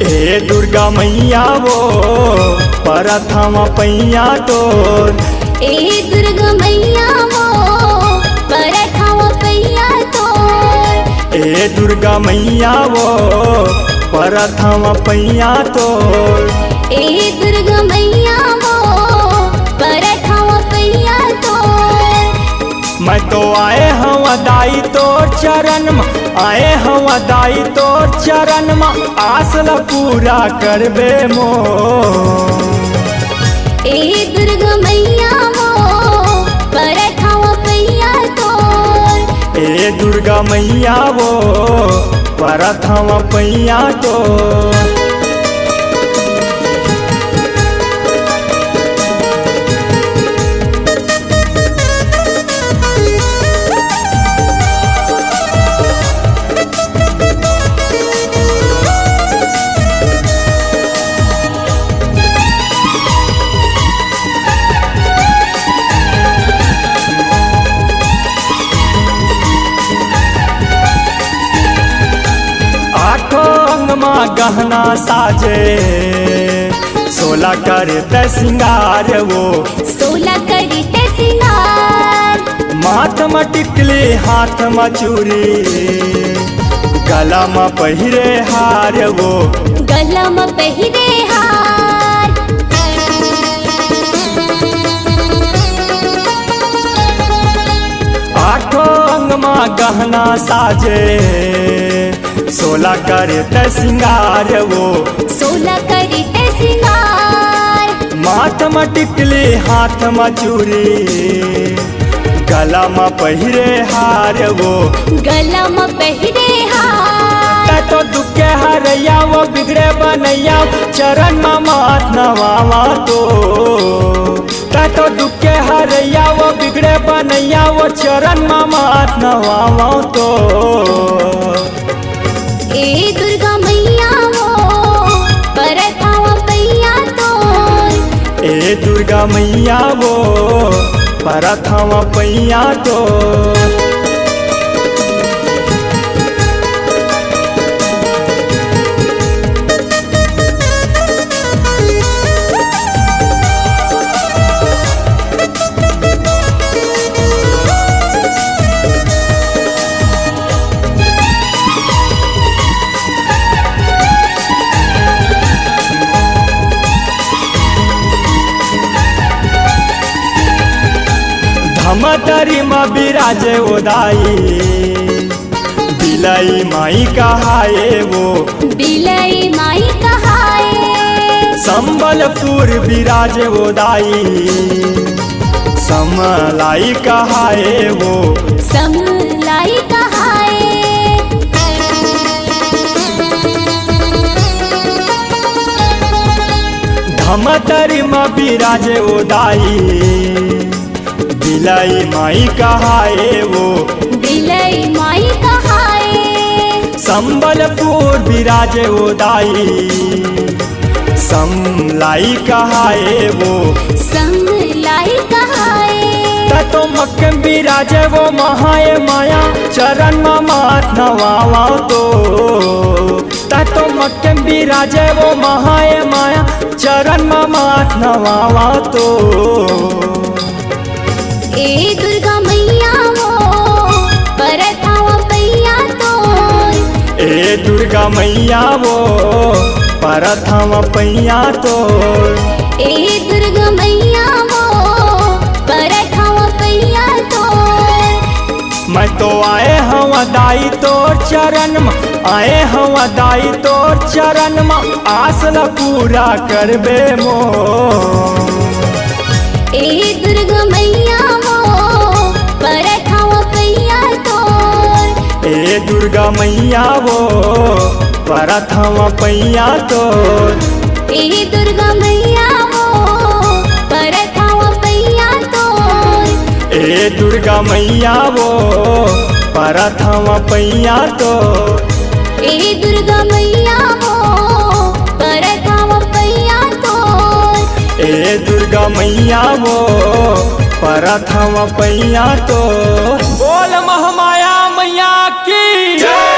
ए दुर्गा मैया वो परथम पैया तोर। ए दुर्गा मैया वो परथम पैया तोर। ए दुर्गा मैया वो परथम पैया तोर। ए दुर्गा मैया वो परथम पैया तोर। मैं तो आए हूँ दाई तोर चरण में, आए हूँ दाई तोर चरण में, आस ल पूरा करबे मो। ए दुर्गा मैया वो परथम पैया तोर। ए दुर्गा मैया वो परथम पैया तोर। गहना साजे 16 करते सिंगार वो, 16 करते सिंगार। माथ में टिकली हाथ में चूड़ी, गला में पहिरे हार वो, गला में पहिरे हार। आठों अंग में गहना साजे 16 करते सिंगार वो, 16 करते सिंगार। माथ में टिकली हाथ में चूड़ी, गला में पहिरे हार वो, गला में पहिरे हार। तो दुखे हरैया वो बिगड़े बनैया, चरण में मात नवावा तो। तो दुखे हरैया वो बिगड़े बनैया, वो चरण में मात नवावा तो। ए दुर्गा मैया वो परथम पैया तोर। ए दुर्गा मैया वो परथम पैया तोर। धमतरी में बिराजे उदाई, बिलाई माई कहाए वो, बिलाई माई कहाए। संबलपुर बिराजे उदाई, समलाई कहाए वो, समलाई कहाए। धमतरी में बिराजे उदाई, बिलाई माई कहाए वो, बिलाई माई कहाए। संबलपुर बिराजे उदाई, समलाई कहाए वो, समलाई कहाए। तो मक्कम बिराजे वो महाए माया, चरण में मात नवावा तो। तो मक्कम बिराजे वो महाए माया, चरण में मात नवावा तो। ए दुर्गा मैया वो परथम पैया तोर। ए दुर्गा मैया वो परथम पैया तोर। ए दुर्गा मैया वो परथम पैया तोर। मैं तो आए हूँ दाई तोर चरण में, आए हूँ दाई तोर चरण में, आस ल पूरा करबे मो। ए दुर्गा मैया वो परथम पैया तोर। दुर्गा मैया वो परथम पैया तो ए दुर्गा मैया वो परथाव पैया तोर ए दुर्गा मैया वो परथम पैया तो ए दुर्गा मैया वो परथाव पैया तोर ए दुर्गा मैया वो परथम पैया तो बोल महामाया मैया की जय।